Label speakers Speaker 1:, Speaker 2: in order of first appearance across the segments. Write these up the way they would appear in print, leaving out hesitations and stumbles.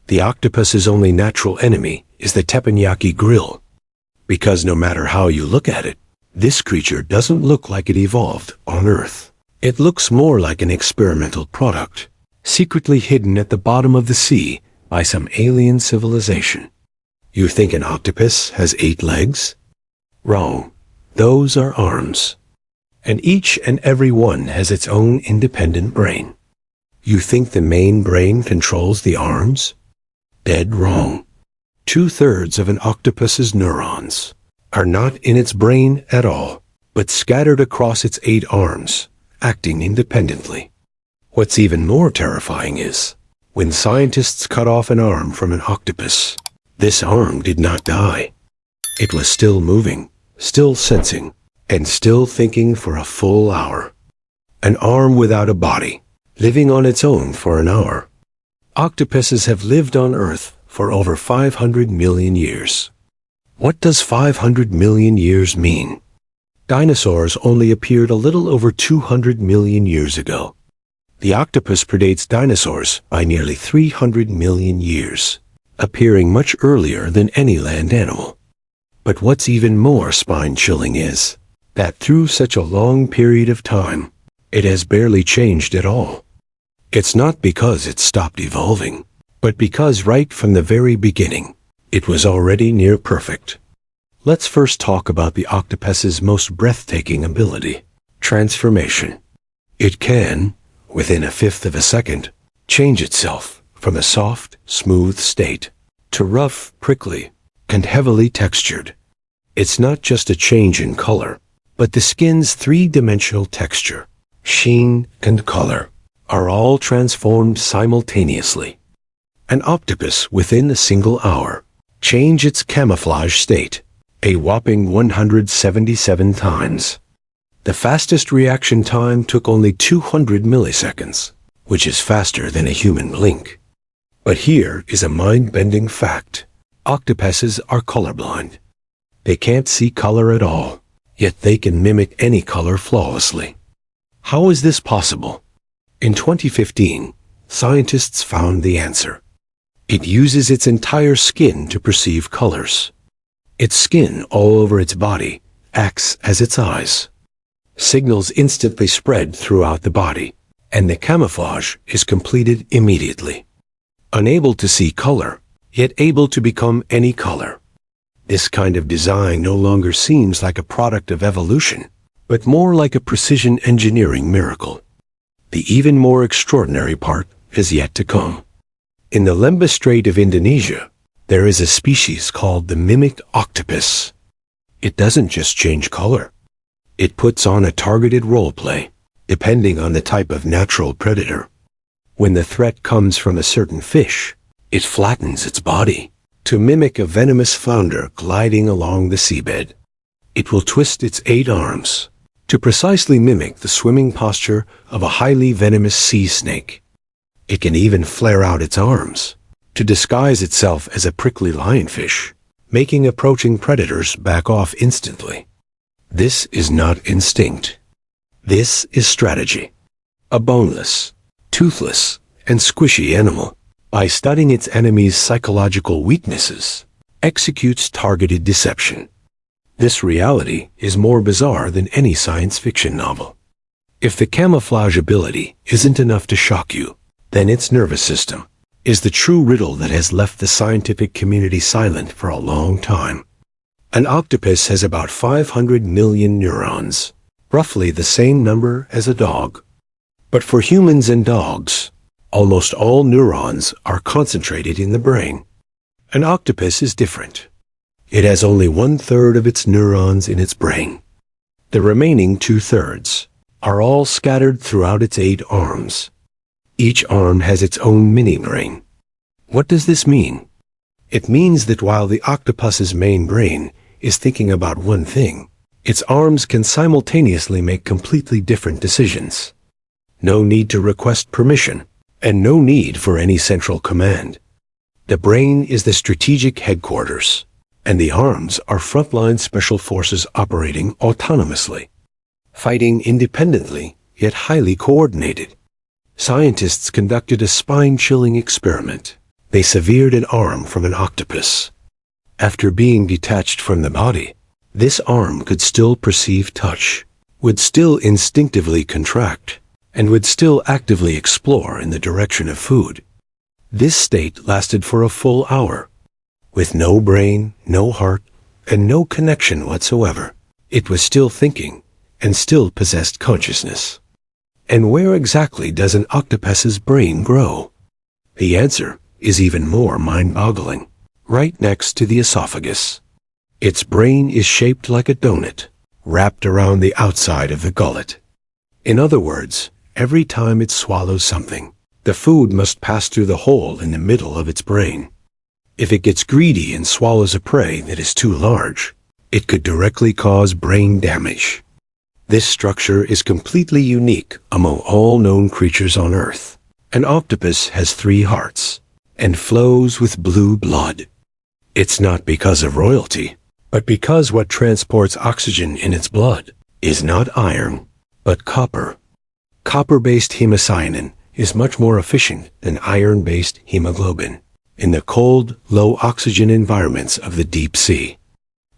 Speaker 1: The octopus's only natural enemy is the teppanyaki grill. Because no matter how you look at it, this creature doesn't look like it evolved on Earth. It looks more like an experimental product, secretly hidden at the bottom of the sea by some alien civilization. You think an octopus has 8 legs? Wrong. Those are arms. And each and every one has its own independent brain. You think the main brain controls the arms? Dead wrong. 2/3 of an octopus's neurons are not in its brain at all, but scattered across its 8 arms, acting independently. What's even more terrifying is, when scientists cut off an arm from an octopus, this arm did not die. It was still moving, still sensing, and still thinking for a full hour. An arm without a body, living on its own for an hour. Octopuses have lived on Earth for over 500 million years. What does 500 million years mean? Dinosaurs only appeared a little over 200 million years ago. The octopus predates dinosaurs by nearly 300 million years, appearing much earlier than any land animal. But what's even more spine-chilling is that through such a long period of time, it has barely changed at all. It's not because it stopped evolving, but because right from the very beginning, it was already near perfect. Let's first talk about the octopus's most breathtaking ability, transformation. It can, within 1/5 of a second, change itself from a soft, smooth state to rough, prickly, and heavily textured. It's not just a change in color, but the skin's 3-dimensional texture, sheen, and color are all transformed simultaneously. An octopus within a single hour change its camouflage state a whopping 177 times. The fastest reaction time took only 200 milliseconds, which is faster than a human blink. But here is a mind-bending fact. Octopuses are colorblind. They can't see color at all, yet they can mimic any color flawlessly. How is this possible? In 2015, scientists found the answer. It uses its entire skin to perceive colors. Its skin all over its body acts as its eyes. Signals instantly spread throughout the body, and the camouflage is completed immediately. Unable to see color, yet able to become any color. This kind of design no longer seems like a product of evolution, but more like a precision engineering miracle. The even more extraordinary part is yet to come. In the Lembah Strait of Indonesia, there is a species called the mimicked octopus. It doesn't just change color. It puts on a targeted role play, depending on the type of natural predator. When the threat comes from a certain fish, it flattens its body to mimic a venomous flounder gliding along the seabed. It will twist its 8 arms to precisely mimic the swimming posture of a highly venomous sea snake. It can even flare out its arms to disguise itself as a prickly lionfish, making approaching predators back off instantly. This is not instinct. This is strategy. A boneless, toothless, and squishy animal, by studying its enemy's psychological weaknesses, executes targeted deception. This reality is more bizarre than any science fiction novel. If the camouflage ability isn't enough to shock you, then its nervous system is the true riddle that has left the scientific community silent for a long time. An octopus has about 500 million neurons, roughly the same number as a dog. But for humans and dogs, almost all neurons are concentrated in the brain. An octopus is different. It has only 1/3 of its neurons in its brain. The remaining 2/3 are all scattered throughout its 8 arms. Each arm has its own mini-brain. What does this mean? It means that while the octopus's main brain is thinking about one thing, its arms can simultaneously make completely different decisions. No need to request permission, and no need for any central command. The brain is the strategic headquarters, and the arms are frontline special forces operating autonomously, fighting independently yet highly coordinated. Scientists conducted a spine-chilling experiment. They severed an arm from an octopus. After being detached from the body, this arm could still perceive touch, would still instinctively contract, and would still actively explore in the direction of food. This state lasted for a full hour. With no brain, no heart, and no connection whatsoever, it was still thinking, and still possessed consciousness. And where exactly does an octopus's brain grow? The answer is even more mind-boggling. Right next to the esophagus. Its brain is shaped like a donut, wrapped around the outside of the gullet. In other words, every time it swallows something, the food must pass through the hole in the middle of its brain. If it gets greedy and swallows a prey that is too large, it could directly cause brain damage. This structure is completely unique among all known creatures on Earth. An octopus has 3 hearts and flows with blue blood. It's not because of royalty, but because what transports oxygen in its blood is not iron, but copper. Copper-based hemocyanin is much more efficient than iron-based hemoglobin in the cold, low-oxygen environments of the deep sea.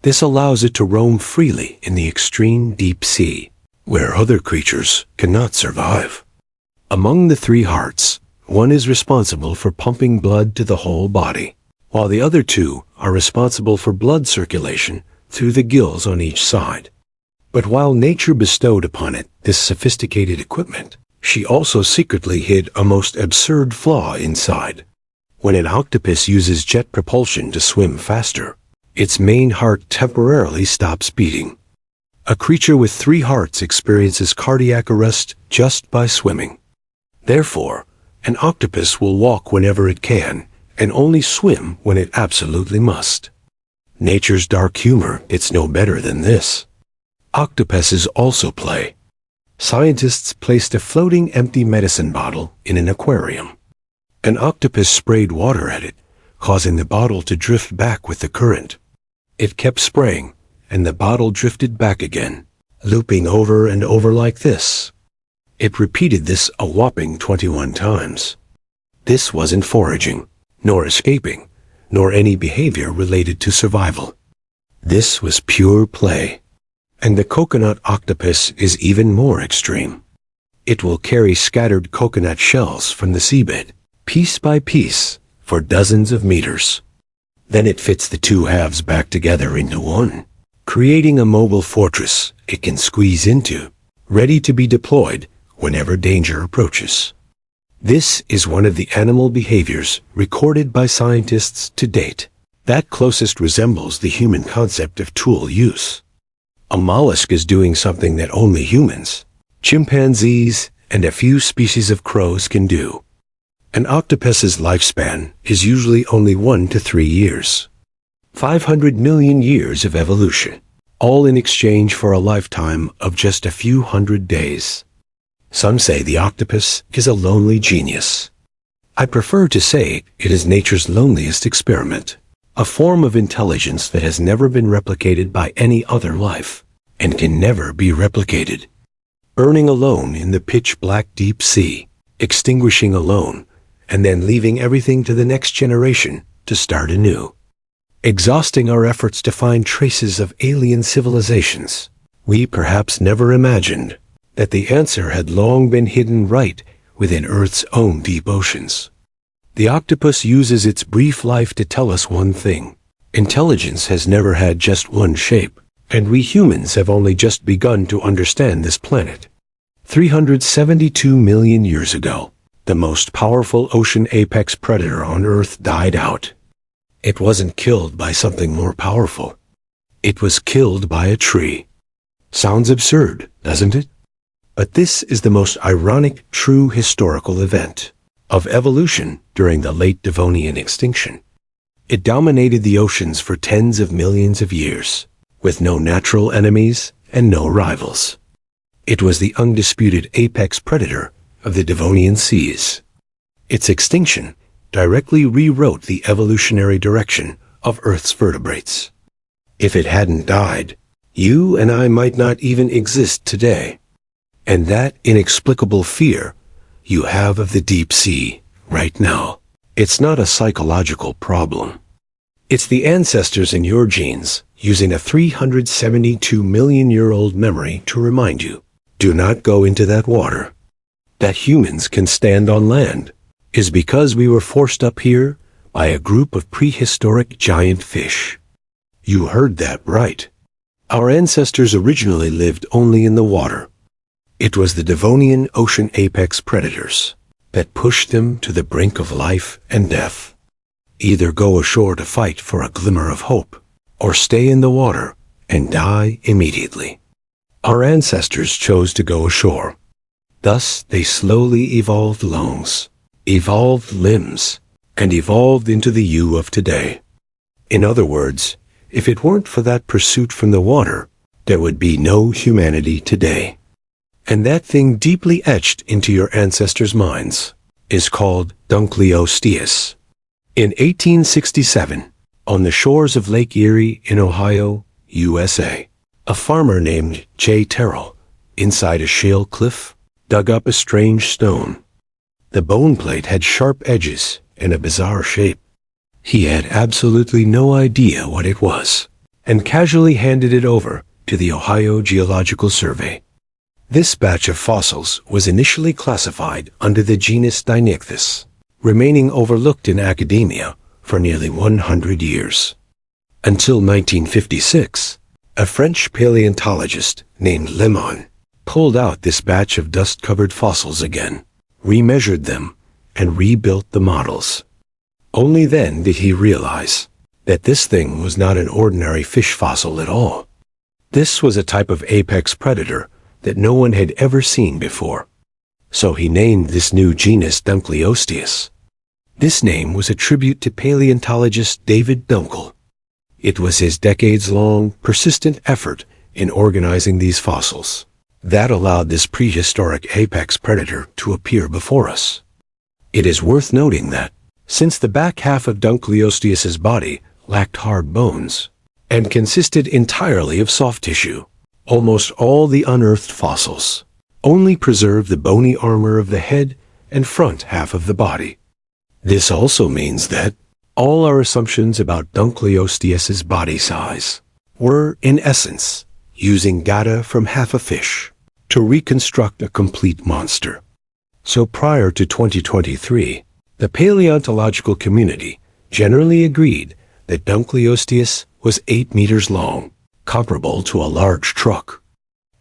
Speaker 1: This allows it to roam freely in the extreme deep sea, where other creatures cannot survive. Among the 3 hearts, one is responsible for pumping blood to the whole body, while the other 2 are responsible for blood circulation through the gills on each side. But while nature bestowed upon it this sophisticated equipment, she also secretly hid a most absurd flaw inside. When an octopus uses jet propulsion to swim faster, its main heart temporarily stops beating. A creature with 3 hearts experiences cardiac arrest just by swimming. Therefore, an octopus will walk whenever it can, and only swim when it absolutely must. Nature's dark humor gets no better than this. Octopuses also play. Scientists placed a floating empty medicine bottle in an aquarium. An octopus sprayed water at it, causing the bottle to drift back with the current. It kept spraying, and the bottle drifted back again, looping over and over like this. It repeated this a whopping 21 times. This wasn't foraging, nor escaping, nor any behavior related to survival. This was pure play. And the coconut octopus is even more extreme. It will carry scattered coconut shells from the seabed, piece by piece, for dozens of meters. Then it fits the 2 halves back together into one, creating a mobile fortress it can squeeze into, ready to be deployed whenever danger approaches. This is one of the animal behaviors recorded by scientists to date that closest resembles the human concept of tool use. A mollusk is doing something that only humans, chimpanzees, and a few species of crows can do. An octopus's lifespan is usually only 1 to 3 years. 500 million years of evolution, all in exchange for a lifetime of just a few hundred days. Some say the octopus is a lonely genius. I prefer to say it is nature's loneliest experiment, a form of intelligence that has never been replicated by any other life, and can never be replicated. Burning alone in the pitch-black deep sea, extinguishing alone, and then leaving everything to the next generation to start anew. Exhausting our efforts to find traces of alien civilizations, we perhaps never imagined that the answer had long been hidden right within Earth's own deep oceans. The octopus uses its brief life to tell us one thing. Intelligence has never had just one shape, and we humans have only just begun to understand this planet. 372 million years ago, the most powerful ocean apex predator on Earth died out. It wasn't killed by something more powerful. It was killed by a tree. Sounds absurd, doesn't it? But this is the most ironic true historical event of evolution during the late Devonian extinction. It dominated the oceans for tens of millions of years, with no natural enemies and no rivals. It was the undisputed apex predator of the Devonian seas. Its extinction directly rewrote the evolutionary direction of Earth's vertebrates. If it hadn't died, you and I might not even exist today. And that inexplicable fear you have of the deep sea right now It's not a psychological problem. It's the ancestors in your genes using a 372 million-year-old memory to remind you, do not go into that water. That humans can stand on land is because we were forced up here by a group of prehistoric giant fish. You heard that right. Our ancestors originally lived only in the water. It was the Devonian ocean apex predators that pushed them to the brink of life and death. Either go ashore to fight for a glimmer of hope, or stay in the water and die immediately. Our ancestors chose to go ashore. Thus, they slowly evolved lungs, evolved limbs, and evolved into the you of today. In other words, if it weren't for that pursuit from the water, there would be no humanity today. And that thing deeply etched into your ancestors' minds is called Dunkleosteus. In 1867, on the shores of Lake Erie in Ohio, USA, a farmer named J. Terrell, inside a shale cliff, dug up a strange stone. The bone plate had sharp edges and a bizarre shape. He had absolutely no idea what it was, and casually handed it over to the Ohio Geological Survey. This batch of fossils was initially classified under the genus Dinichthys, remaining overlooked in academia for nearly 100 years. Until 1956, a French paleontologist named Lemon pulled out this batch of dust-covered fossils again, remeasured them, and rebuilt the models. Only then did he realize that this thing was not an ordinary fish fossil at all. This was a type of apex predator that no one had ever seen before. So he named this new genus Dunkleosteus. This name was a tribute to paleontologist David Dunkel. It was his decades-long, persistent effort in organizing these fossils that allowed this prehistoric apex predator to appear before us. It is worth noting that, since the back half of Dunkleosteus's body lacked hard bones and consisted entirely of soft tissue, almost all the unearthed fossils only preserve the bony armor of the head and front half of the body. This also means that all our assumptions about Dunkleosteus's body size were, in essence, using data from half a fish to reconstruct a complete monster. So prior to 2023, the paleontological community generally agreed that Dunkleosteus was 8 meters long, comparable to a large truck.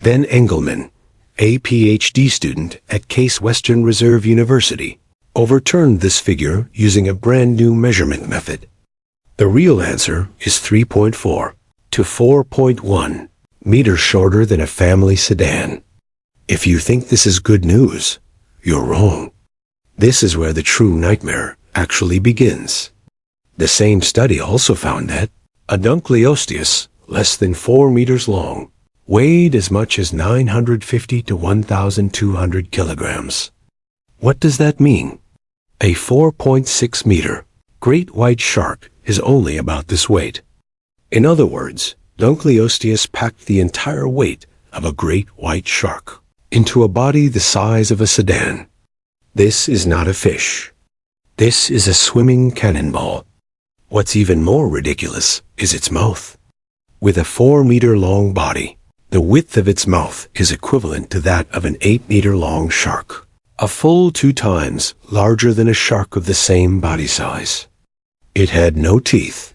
Speaker 1: Then Engelman, a PhD student at Case Western Reserve University, overturned this figure using a brand new measurement method. The real answer is 3.4 to 4.1 meters shorter than a family sedan. If you think this is good news, you're wrong. This is where the true nightmare actually begins. The same study also found that a Dunkleosteus less than 4 meters long weighed as much as 950 to 1,200 kilograms. What does that mean? A 4.6 meter great white shark is only about this weight. In other words, Dunkleosteus packed the entire weight of a great white shark into a body the size of a sedan. This is not a fish. This is a swimming cannonball. What's even more ridiculous is its mouth. With a 4-meter-long body, the width of its mouth is equivalent to that of an 8-meter-long shark, a full 2 times larger than a shark of the same body size. It had no teeth.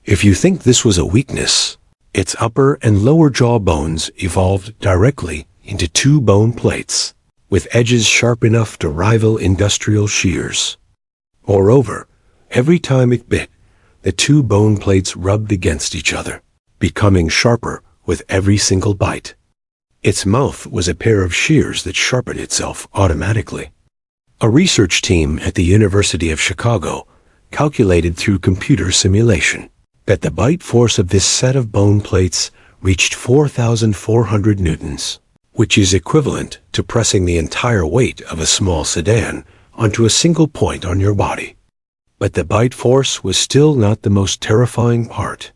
Speaker 1: If you think this was a weakness, its upper and lower jaw bones evolved directly into 2 bone plates, with edges sharp enough to rival industrial shears. Moreover, every time it bit, the 2 bone plates rubbed against each other, becoming sharper with every single bite. Its mouth was a pair of shears that sharpened itself automatically. A research team at the University of Chicago calculated through computer simulation that the bite force of this set of bone plates reached 4,400 newtons, which is equivalent to pressing the entire weight of a small sedan onto a single point on your body. But the bite force was still not the most terrifying part.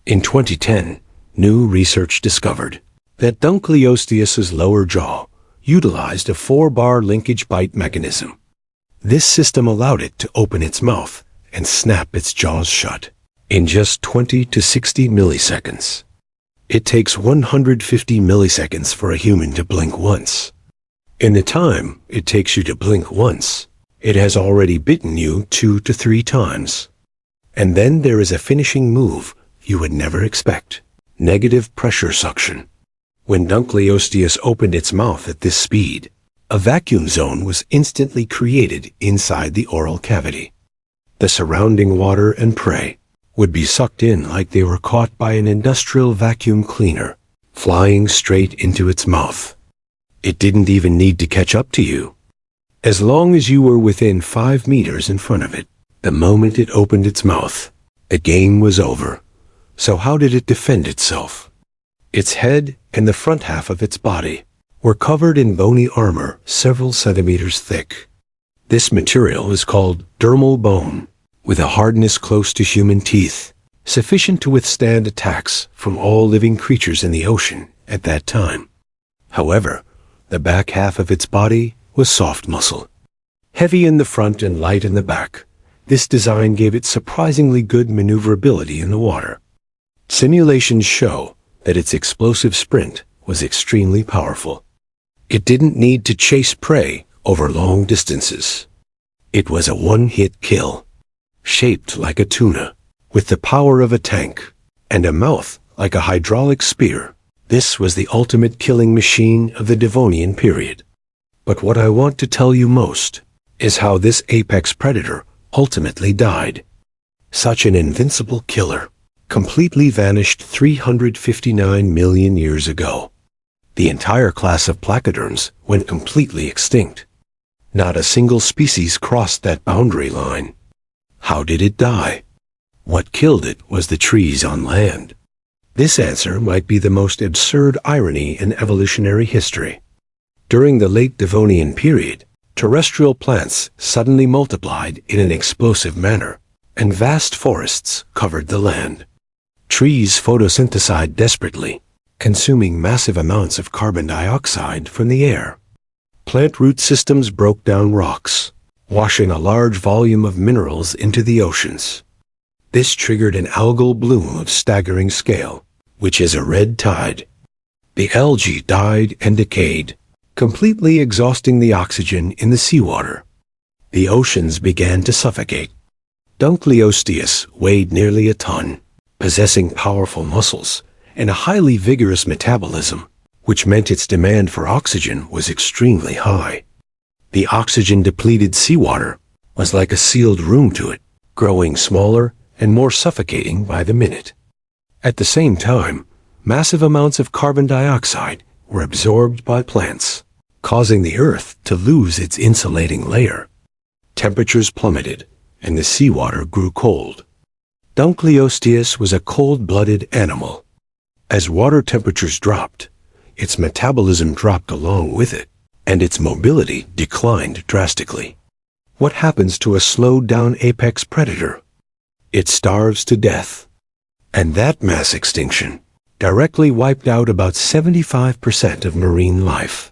Speaker 1: In 2010, new research discovered that Dunkleosteus's lower jaw utilized a 4-bar linkage bite mechanism. This system allowed it to open its mouth and snap its jaws shut in just 20 to 60 milliseconds. It takes 150 milliseconds for a human to blink once. In the time it takes you to blink once, it has already bitten you 2 to 3 times. And then there is a finishing move you would never expect: negative pressure suction. When Dunkleosteus opened its mouth at this speed, a vacuum zone was instantly created inside the oral cavity. The surrounding water and prey would be sucked in like they were caught by an industrial vacuum cleaner, flying straight into its mouth. It didn't even need to catch up to you. As long as you were within 5 meters in front of it, the moment it opened its mouth, the game was over. So how did it defend itself? Its head and the front half of its body were covered in bony armor several centimeters thick. This material is called dermal bone, with a hardness close to human teeth, sufficient to withstand attacks from all living creatures in the ocean at that time. However, the back half of its body was soft muscle. Heavy in the front and light in the back, this design gave it surprisingly good maneuverability in the water. Simulations show that its explosive sprint was extremely powerful. It didn't need to chase prey over long distances. It was a one-hit kill, shaped like a tuna, with the power of a tank, and a mouth like a hydraulic spear. This was the ultimate killing machine of the Devonian period. But what I want to tell you most is how this apex predator ultimately died. Such an invincible killer completely vanished 359 million years ago. The entire class of placoderms went completely extinct. Not a single species crossed that boundary line. How did it die? What killed it was the trees on land. This answer might be the most absurd irony in evolutionary history. During the late Devonian period, terrestrial plants suddenly multiplied in an explosive manner, and vast forests covered the land. Trees photosynthesized desperately, consuming massive amounts of carbon dioxide from the air. Plant root systems broke down rocks, washing a large volume of minerals into the oceans. This triggered an algal bloom of staggering scale, which is a red tide. The algae died and decayed, completely exhausting the oxygen in the seawater. The oceans began to suffocate. Dunkleosteus weighed nearly a ton, possessing powerful muscles and a highly vigorous metabolism, which meant its demand for oxygen was extremely high. The oxygen-depleted seawater was like a sealed room to it, growing smaller and more suffocating by the minute. At the same time, massive amounts of carbon dioxide were absorbed by plants, causing the Earth to lose its insulating layer. Temperatures plummeted, and the seawater grew cold. Dunkleosteus was a cold-blooded animal. As water temperatures dropped, its metabolism dropped along with it, and its mobility declined drastically. What happens to a slowed-down apex predator? It starves to death. And that mass extinction directly wiped out about 75% of marine life.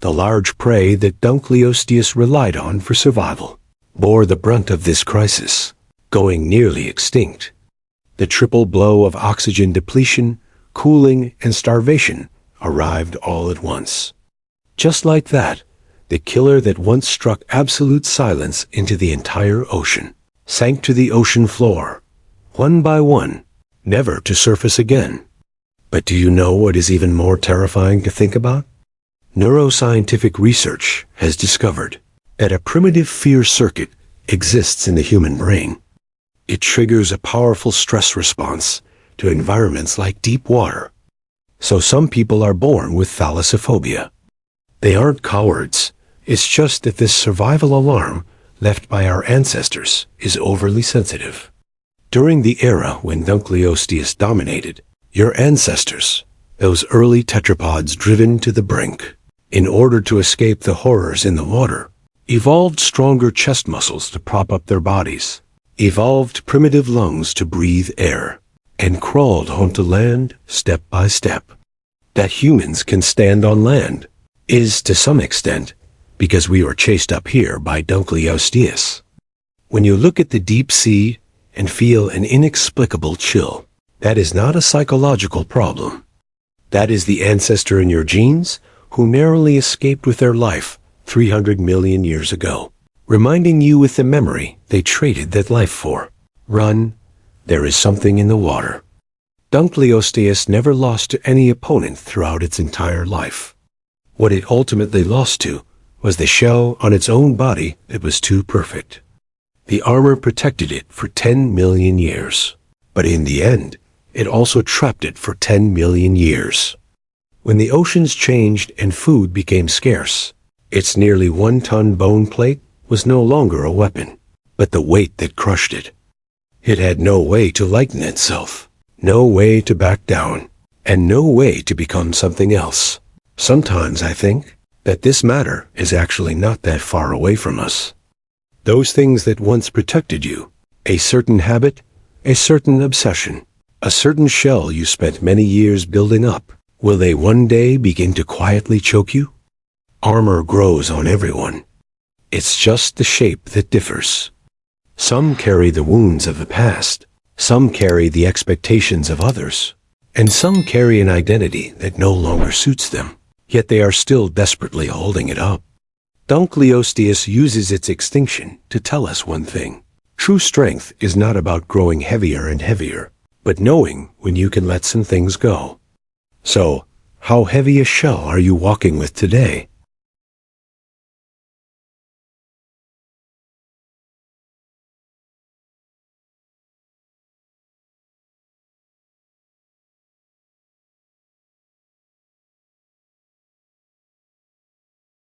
Speaker 1: The large prey that Dunkleosteus relied on for survival bore the brunt of this crisis, going nearly extinct. The triple blow of oxygen depletion, cooling, and starvation arrived all at once. Just like that, the killer that once struck absolute silence into the entire ocean sank to the ocean floor, one by one, never to surface again. But do you know what is even more terrifying to think about? Neuroscientific research has discovered that a primitive fear circuit exists in the human brain. It triggers a powerful stress response to environments like deep water. So some people are born with thalassophobia. They aren't cowards. It's just that this survival alarm left by our ancestors is overly sensitive. During the era when Dunkleosteus dominated, your ancestors, those early tetrapods driven to the brink, in order to escape the horrors in the water, evolved stronger chest muscles to prop up their bodies, evolved primitive lungs to breathe air, and crawled onto land step by step. That humans can stand on land is, to some extent, because we were chased up here by Dunkleosteus. When you look at the deep sea and feel an inexplicable chill, that is not a psychological problem. That is the ancestor in your genes who narrowly escaped with their life 300 million years ago, reminding you with the memory they traded that life for. Run, there is something in the water. Dunkleosteus never lost to any opponent throughout its entire life. What it ultimately lost to was the shell on its own body that was too perfect. The armor protected it for 10 million years, but in the end, it also trapped it for 10 million years. When the oceans changed and food became scarce, its nearly 1-ton bone plate was no longer a weapon, but the weight that crushed it. It had no way to lighten itself, no way to back down, and no way to become something else. Sometimes I think that this matter is actually not that far away from us. Those things that once protected you, a certain habit, a certain obsession, a certain shell you spent many years building up, will they one day begin to quietly choke you? Armor grows on everyone. It's just the shape that differs. Some carry the wounds of the past, some carry the expectations of others, and some carry an identity that no longer suits them, yet they are still desperately holding it up. Dunkleosteus uses its extinction to tell us one thing. True strength is not about growing heavier and heavier, but knowing when you can let some things go. So, how heavy a shell are you walking with today?